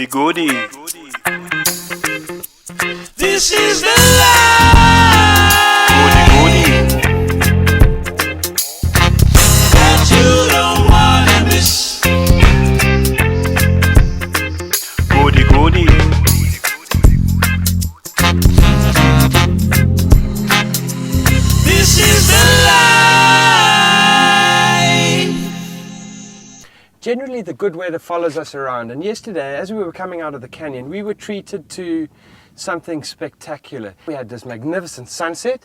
Goody goody. This is the life. Goody goody. That you don't wanna miss. Goody goody. This is the life. Generally, the good weather follows us around, and yesterday, as we were coming out of the canyon, we were treated to something spectacular. We had this magnificent sunset,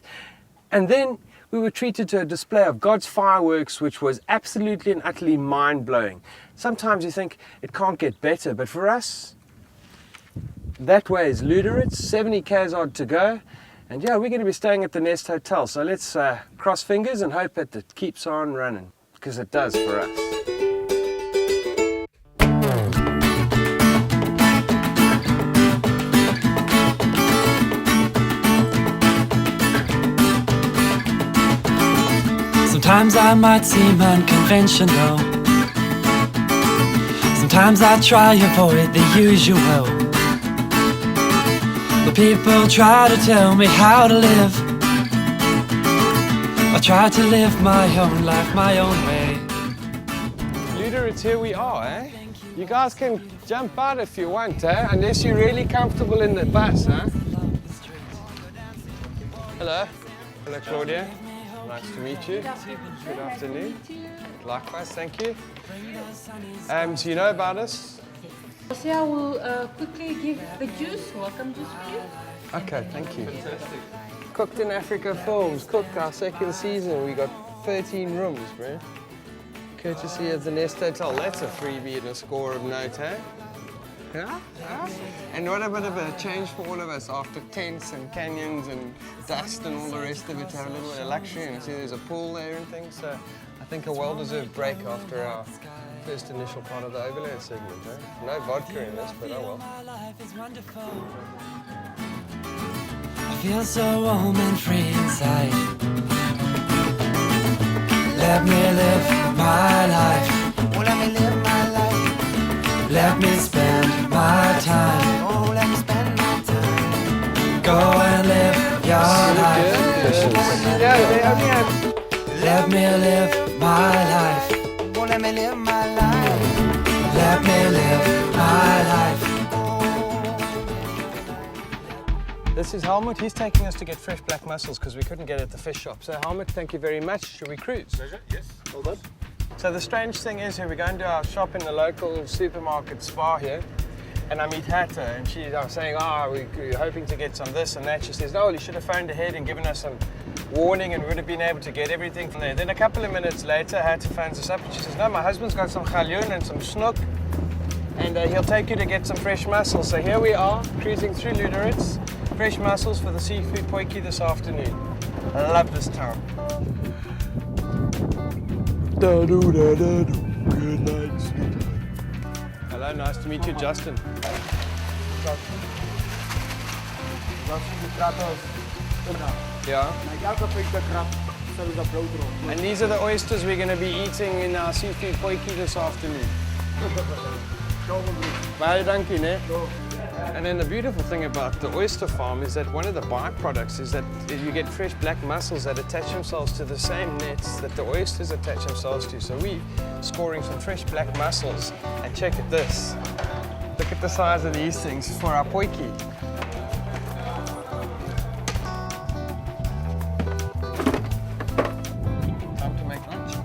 and then we were treated to a display of God's fireworks, which was absolutely and utterly mind-blowing. Sometimes you think it can't get better, but for us, that way is Luderitz, 70 k's odd to go, and yeah, we're going to be staying at the Nest Hotel, so let's cross fingers and hope that it keeps on running, because it does for us. Sometimes I might seem unconventional. Sometimes I try avoid the usual. But people try to tell me how to live. I try to live my own life, my own way. Luderitz, here we are, eh? You guys can jump out if you want, eh? Unless you're really comfortable in the bus, huh? Hello. Hello, Claudia. Nice to meet you. Good afternoon. Likewise, thank you. So you know about us? I will quickly give the juice, welcome juice for you. Okay, thank you. Fantastic. Cooked in Africa Films, cooked our second season. We got 13 rooms, bro. Courtesy of the Nest Hotel. That's a freebie and a score of note, eh? Yeah? And what a bit of a change for all of us after tents and canyons and dust and all the rest of it, to have a little bit of luxury. And see there's a pool there and things, so I think a well-deserved break after our first initial part of the overland segment. Eh? No vodka in this, but oh well. I feel so warm and free inside. Let me live my life. Oh, let me live my life. Let me spend my time. Oh, let me spend my time. Go and live your life. Let me live my life. Oh, let me live my life. Let me live my life. This is Helmut. He's taking us to get fresh black mussels because we couldn't get it at the fish shop. So Helmut, thank you very much. Should we cruise? Pleasure, yes, well done. So the strange thing is here, we're going to our shop in the local supermarket Spar here, and I meet Hatta, and I'm saying, we're hoping to get some this and that. She says, no, well, you should have phoned ahead and given us some warning and we would have been able to get everything from there. Then a couple of minutes later, Hatta phones us up and she says, no, my husband's got some galjoen and some snook, and he'll take you to get some fresh mussels. So here we are, cruising through Luderitz, fresh mussels for the seafood potjie this afternoon. I love this town. Good night, sweetheart. Hello, nice to meet you, Justin. Yeah. And these are the oysters we're going to be eating in our seafood potjie this afternoon. Baie dankie, né? And then the beautiful thing about the oyster farm is that one of the byproducts is that you get fresh black mussels that attach themselves to the same nets that the oysters attach themselves to. So we're scoring some fresh black mussels, and check at this. Look at the size of these things for our potjie. Time to make lunch.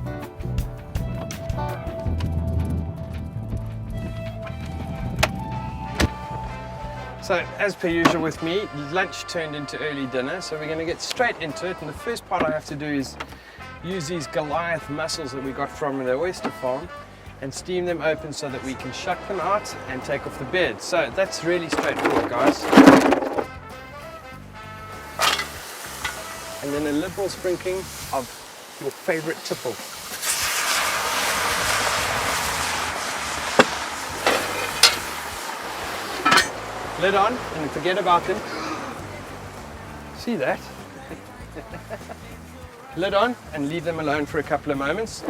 So, as per usual with me, lunch turned into early dinner, so we're going to get straight into it. And the first part I have to do is use these Goliath mussels that we got from the oyster farm and steam them open so that we can shuck them out and take off the bed. So that's really straightforward, guys. And then a liberal sprinkling of your favorite tipple. Lid on and forget about them. See that? Lid on and leave them alone for a couple of moments.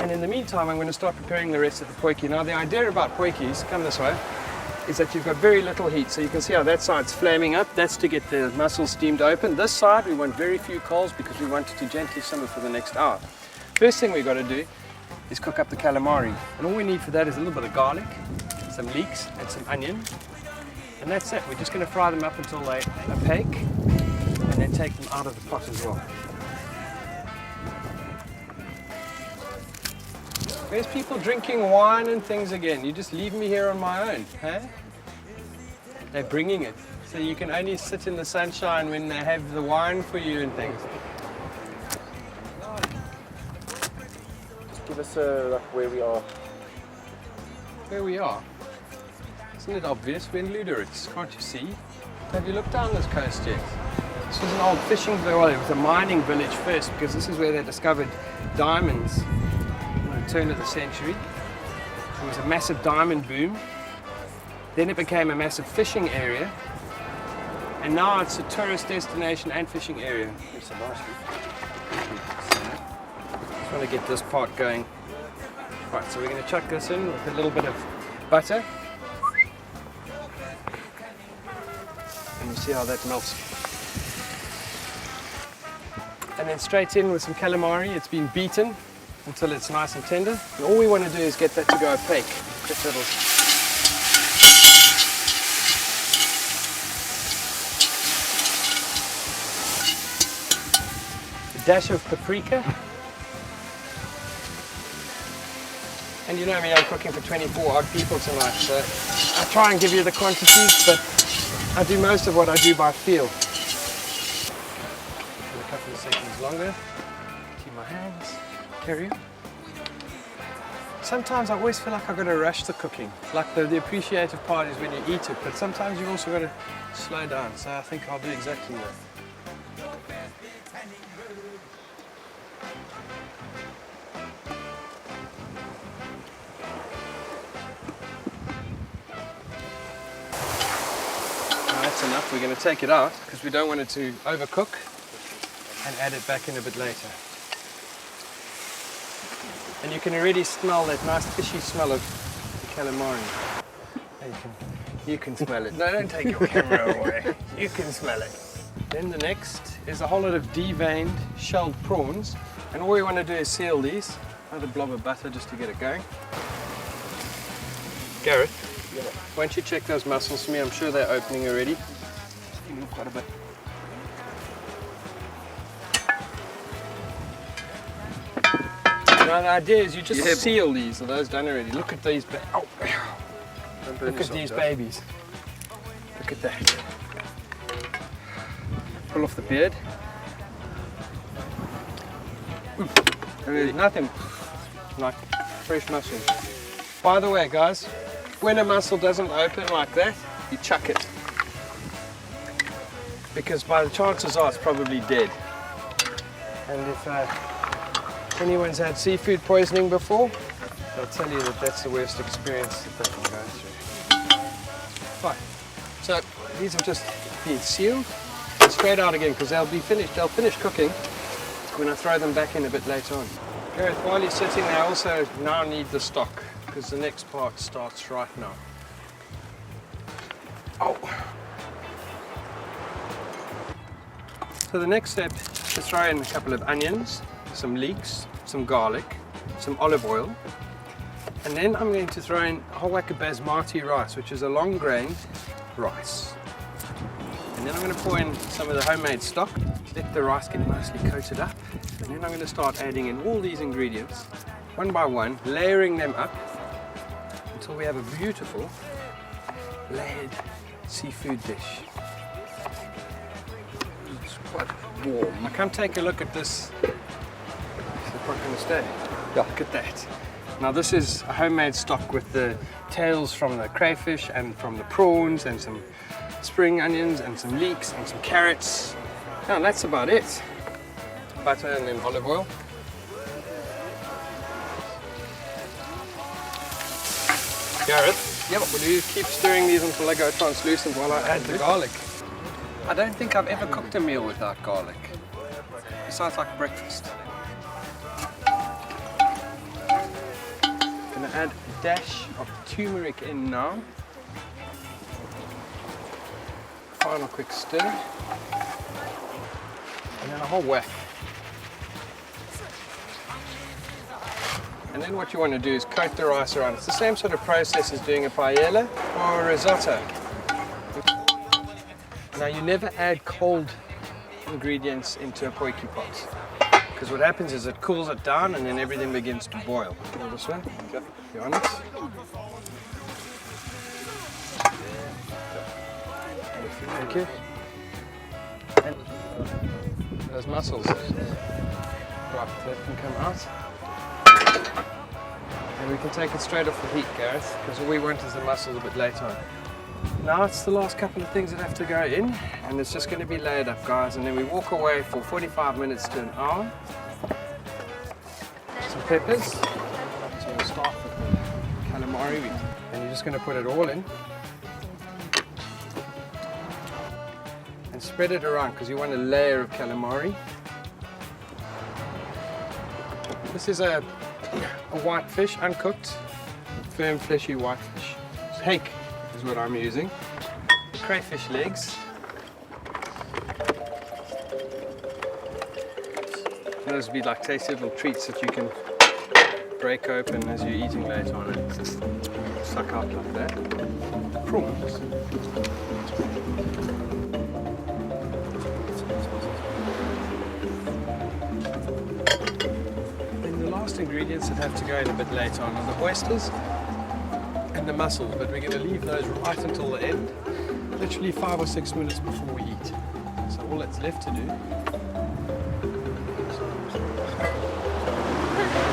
And in the meantime, I'm going to start preparing the rest of the potjie. Now, the idea about potjies, come this way, is that you've got very little heat. So you can see how that side's flaming up. That's to get the mussels steamed open. This side, we want very few coals because we want it to gently simmer for the next hour. First thing we've got to do is cook up the calamari. And all we need for that is a little bit of garlic, some leeks, and some onion. And that's it. We're just going to fry them up until they're opaque, and then take them out of the pot as well. Where's people drinking wine and things again? You just leave me here on my own, huh? They're bringing it. So you can only sit in the sunshine when they have the wine for you and things. Give us like where we are. Where we are? Isn't it obvious? We're in Luderitz, can't you see? Have you looked down this coast yet? This was an old fishing village. Well, it was a mining village first because this is where they discovered diamonds. Turn of the century. There was a massive diamond boom. Then it became a massive fishing area. And now it's a tourist destination and fishing area. Just want to get this part going. Right, so we're going to chuck this in with a little bit of butter. And you see how that melts. And then straight in with some calamari. It's been beaten until it's nice and tender. And all we want to do is get that to go opaque. Just little. A dash of paprika. And you know me, I'm cooking for 24 odd people tonight, so I try and give you the quantities, but I do most of what I do by feel. A couple of seconds longer. Keep my hands. Carry on. Sometimes I always feel like I've got to rush the cooking. Like the appreciative part is when you eat it, but sometimes you've also got to slow down. So I think I'll do exactly that. Now that's enough. We're going to take it out because we don't want it to overcook and add it back in a bit later. And you can already smell that nice fishy smell of the calamari. You can smell it. No, don't take your camera away. You can smell it. Then the next is a whole lot of deveined shelled prawns. And all we want to do is seal these. Another blob of butter just to get it going. Gareth, why don't you check those mussels for me? I'm sure they're opening already. Quite a bit. Now the idea is you just seal these. Are those done already? Look at these. Oh. Look at these babies. Look at that. Pull off the beard. And there's nothing like fresh mussels. By the way, guys, when a mussel doesn't open like that, you chuck it. Because by the chances are it's probably dead. And if anyone's had seafood poisoning before, they'll tell you that that's the worst experience that they can go through. Right, so these have just been sealed and straight out again because they'll finish cooking when I throw them back in a bit later on. Gareth, while you're sitting there, I also now need the stock because the next part starts right now. Oh. So the next step is to throw in a couple of onions, some leeks, some garlic, some olive oil, and then I'm going to throw in a whole whack of basmati rice, which is a long grained rice. And then I'm going to pour in some of the homemade stock, let the rice get nicely coated up, and then I'm going to start adding in all these ingredients, one by one, layering them up until we have a beautiful layered seafood dish. It's quite warm. Now come take a look at this. Quite going to stay. Yeah, look at that. Now this is a homemade stock with the tails from the crayfish and from the prawns and some spring onions and some leeks and some carrots. Now that's about it. Butter and then olive oil. Gareth, will you keep stirring these until they go translucent while I add the garlic? I don't think I've ever cooked a meal without garlic. It sounds like breakfast. add a dash of turmeric in now. Final quick stir. And then a whole whack. And then what you want to do is coat the rice around. It's the same sort of process as doing a paella or a risotto. Now you never add cold ingredients into a potjie pot, because what happens is it cools it down and then everything begins to boil. All this way, okay. You on it? Thank you. And those mussels, right, that can come out. And we can take it straight off the heat, Gareth, because all we want is the mussels a bit later on. Now it's the last couple of things that have to go in, and it's just going to be laid up, guys, and then we walk away for 45 minutes to an hour. Some peppers. So we'll start with the calamari, and you're just going to put it all in. And spread it around, because you want a layer of calamari. This is a white fish, uncooked, firm fleshy white fish. Hake is what I'm using. Crayfish legs. Those would be like tasty little treats that you can break open as you're eating later on and just suck out like that. Prawns. Ingredients that have to go in a bit later on are the oysters and the mussels, but we're going to leave those right until the end, literally 5 or 6 minutes before we eat. So all that's left to do is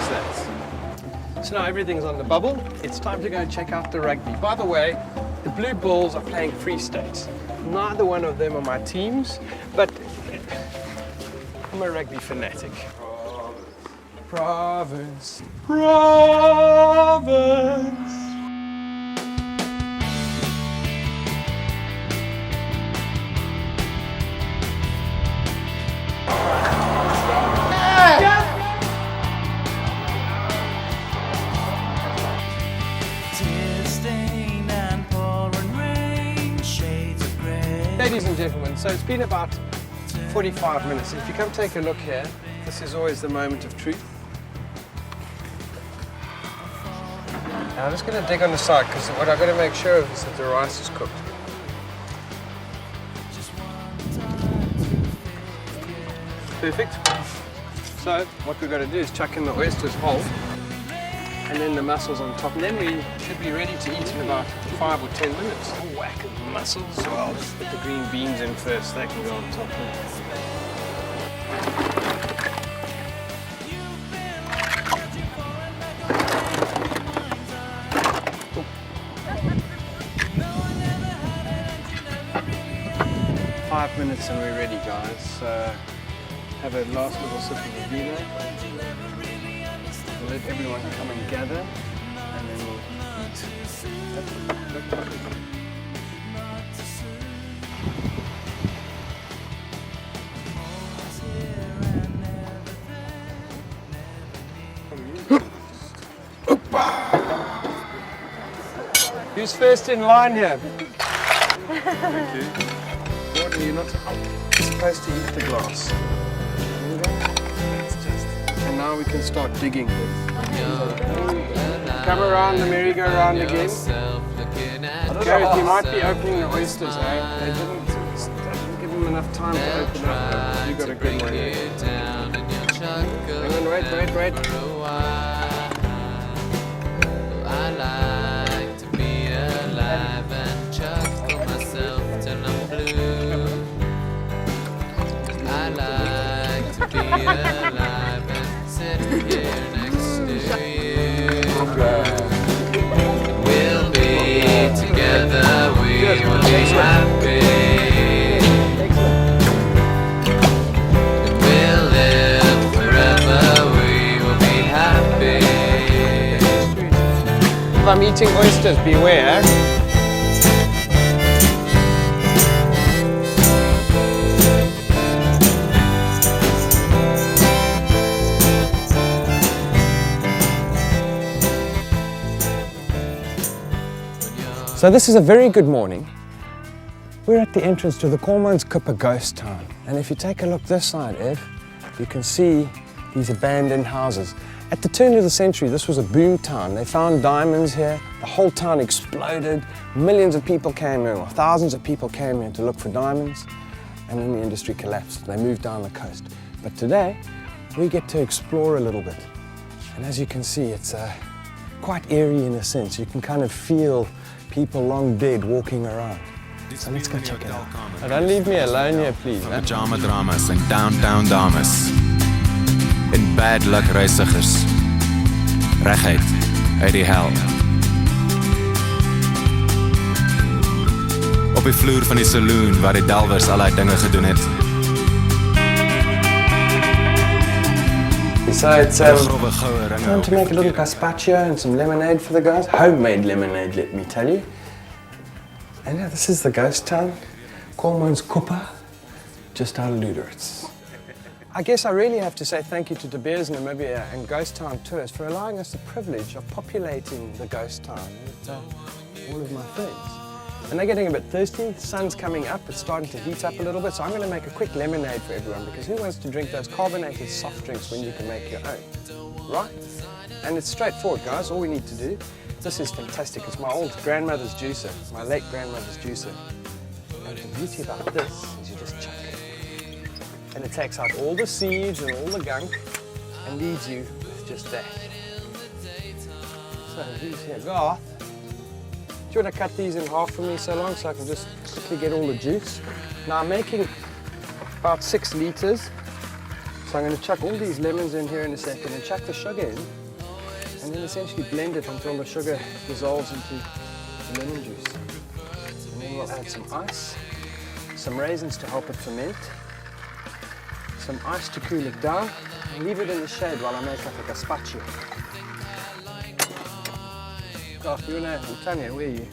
that. So now everything's on the bubble. It's time to go and check out the rugby. By the way, the Blue Bulls are playing Free State. Neither one of them are my teams, but I'm a rugby fanatic. Province, province. Ladies and gentlemen, so it's been about 45 minutes. If you come take a look here, this is always the moment of truth. Now I'm just going to dig on the side, because what I've got to make sure of is that the rice is cooked. Perfect. So what we've got to do is chuck in the oysters whole, and then the mussels on top, and then we should be ready to eat in about 5 or 10 minutes. A whack of mussels. Well, let's put the green beans in first, they can go on top. 5 minutes and we're ready, guys. Have a last little sip of the vino. We'll let everyone come and gather, and then we'll eat. Who's first in line here? Thank you. What, you're not supposed to eat the glass. And now we can start digging. Come around the merry-go-round again. Gareth, you might be opening the oysters, eh? They didn't give them enough time to open up. You got a good one. Hang on, wait. I like to be alive and chuckle myself till I'm blue. I like to be alive and sit here next to you. We'll be together, we will be happy. We'll live forever, we will be happy. If I'm eating oysters, beware. So this is a very good morning. We're at the entrance to the Kommanskuppa ghost town. And if you take a look this side, Ev, you can see these abandoned houses. At the turn of the century, this was a boom town. They found diamonds here. The whole town exploded. Millions of people came here, or thousands of people came here to look for diamonds. And then the industry collapsed. They moved down the coast. But today, we get to explore a little bit. And as you can see, it's quite eerie in a sense. You can kind of feel people long dead walking around. So let's go check it out. Oh, don't leave me alone here, please. Van pajama dramas en downtown dames. En bad luck reisigers. Reguit uit die hel. Op die vloer van die saloon waar die delwers al die dinge gedoen het. So it's time to make a little gazpacho and some lemonade for the guys. Homemade lemonade, let me tell you. And yeah, this is the ghost town, Kommanskuppa, just out of Luderitz. I guess I really have to say thank you to De Beers Namibia and Ghost Town Tours for allowing us the privilege of populating the ghost town with all of my friends. And they're getting a bit thirsty, the sun's coming up, it's starting to heat up a little bit, so I'm going to make a quick lemonade for everyone, because who wants to drink those carbonated soft drinks when you can make your own, right? And it's straightforward, guys, all we need to do. This is fantastic, it's my old grandmother's juicer, my late grandmother's juicer. And the beauty about this is you just chuck it. And it takes out all the seeds and all the gunk and leaves you with just that. So who's here? Garth, do you want to cut these in half for me so long so I can just quickly get all the juice? Now I'm making about 6 litres, so I'm going to chuck all these lemons in here in a second and chuck the sugar in, and then essentially blend it until the sugar dissolves into the lemon juice. And then we'll add some ice, some raisins to help it ferment, some ice to cool it down, and leave it in the shade while I make up a gazpacho. Garth, you wanna, Tanya, where are you?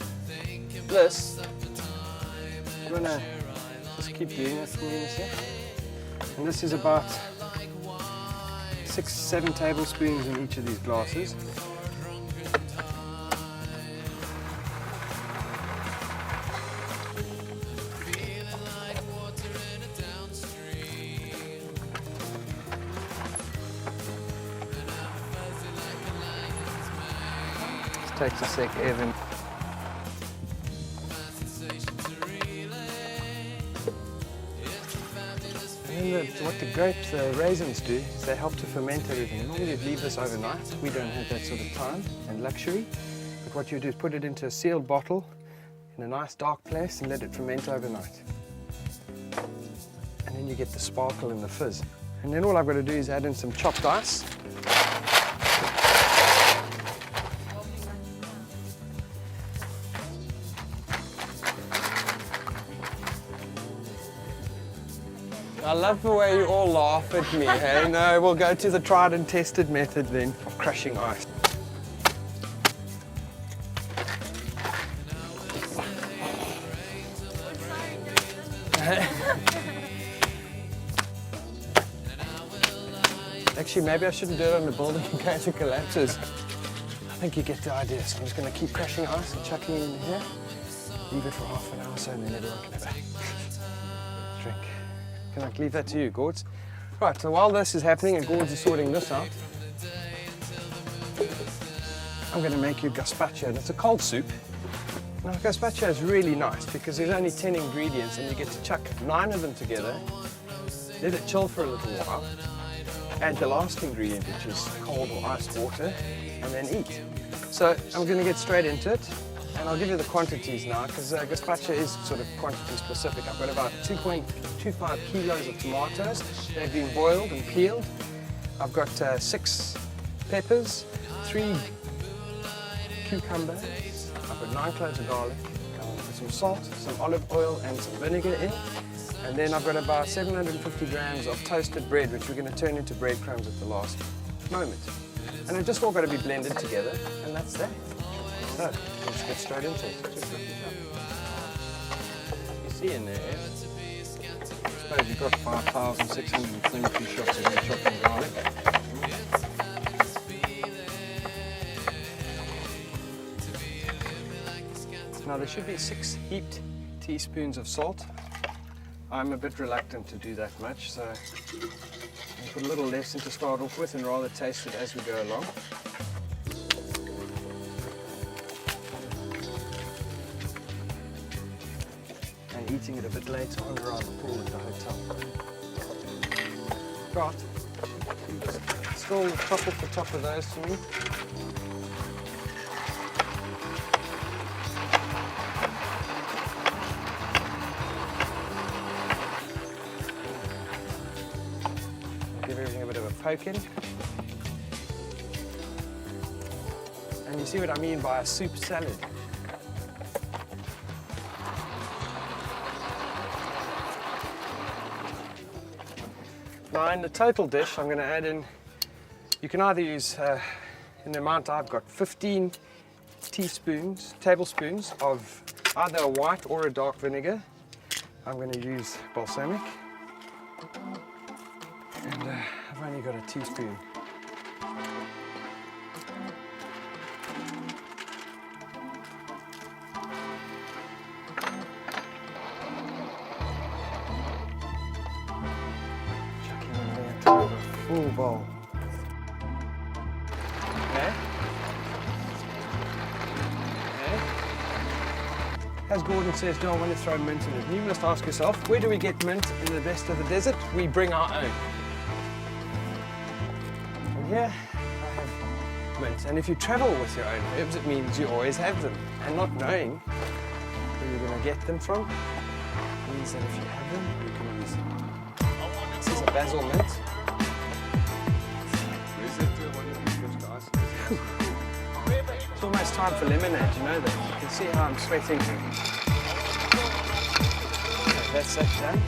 This, you wanna just keep doing that for me in a sec? And this is about 6-7 tablespoons in each of these glasses. Takes a sec, Evan. And what the grapes, the raisins do is they help to ferment everything. Normally you'd leave this overnight. We don't have that sort of time and luxury. But what you do is put it into a sealed bottle in a nice dark place and let it ferment overnight. And then you get the sparkle and the fizz. And then all I've got to do is add in some chopped ice. I love the way you all laugh at me, hey? No, we'll go to the tried and tested method then of crushing ice. Actually, maybe I shouldn't do it on the building in case it collapses. I think you get the idea, so I'm just going to keep crushing ice and chucking it in here. Leave it for half an hour or so and then everyone can have a drink. Can I leave that to you, Gords? Right, so while this is happening and Gords is sorting this out, I'm going to make you gazpacho, and it's a cold soup. Now, gazpacho is really nice because there's only 10 ingredients and you get to chuck 9 of them together, let it chill for a little while, add the last ingredient, which is cold or iced water, and then eat. So I'm going to get straight into it. And I'll give you the quantities now, because gazpacho is sort of quantity specific. I've got about 2.25 kilos of tomatoes. They've been boiled and peeled. I've got 6 peppers, 3 cucumbers. I've got 9 cloves of garlic, some salt, some olive oil and some vinegar in. And then I've got about 750 grams of toasted bread, which we're going to turn into breadcrumbs at the last moment. And it's just all got to be blended together, and that's that. So, let's get straight into it. You see in there, I suppose you've got 5,622 shots of chopped garlic. Now there should be 6 heaped teaspoons of salt. I'm a bit reluctant to do that much, so I'll put a little less in to start off with and rather taste it as we go along. And eating it a bit later on around the pool at the hotel. Got still top off the top of those for me. Give everything a bit of a poke in. And you see what I mean by a soup salad. Now in the total dish I'm going to add in, you can either use, in the amount I've got, 15 tablespoons of either a white or a dark vinegar. I'm going to use balsamic. And I've only got a teaspoon. Chucking in there to have a full bowl. Okay. Okay. As Gordon says, do I want to throw mint in it? And you must ask yourself, where do we get mint in the best of the desert? We bring our own. Here I have mint, and if you travel with your own herbs, it means you always have them. And not knowing where you're going to get them from means that if you have them, you can use them. This is a basil mint. It's almost time for lemonade, you know that. You can see how I'm sweating here. Okay, that's that done.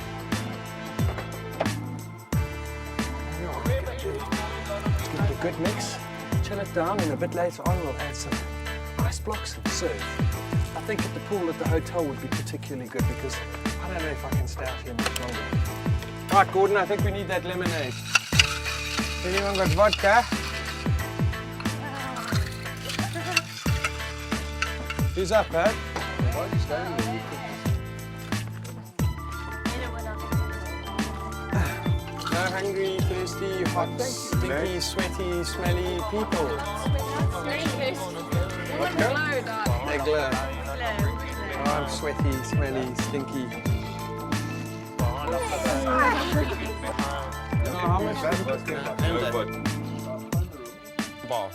Give it a good mix, chill it down, and a bit later on we'll add some ice blocks and serve. I think at the pool at the hotel would be particularly good because I don't know if I can stay out here much longer. Right, Gordon, I think we need that lemonade. Anyone got vodka? Who's up, eh? No hungry, thirsty, hot, stinky, sweaty, smelly people. They glow. Oh, I'm sweaty, smelly, stinky. How much is it? Ball.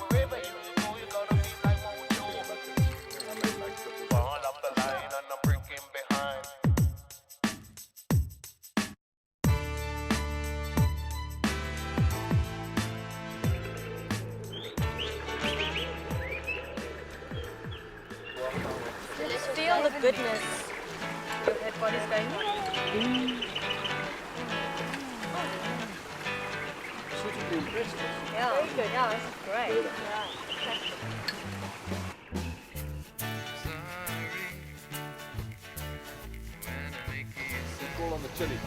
Just feel the goodness. Your head body's going. Yeah, very good. Yeah, this is great. Yeah. Call on the chili.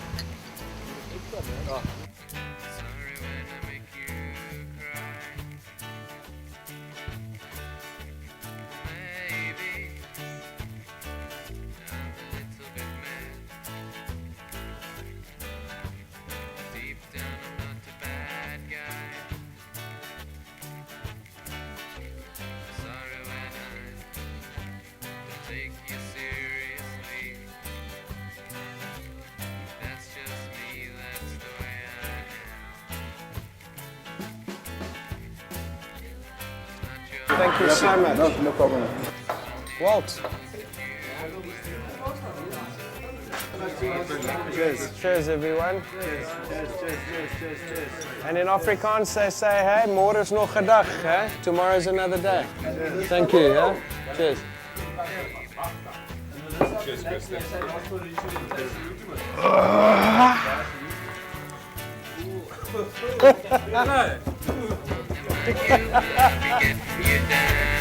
Thank you so much. No problem. Walt. Cheers. Cheers, everyone. Cheers. And in Afrikaans they say, hey, môre is nog 'n dag, hè? Tomorrow's another day. Thank you, yeah? Cheers. You down.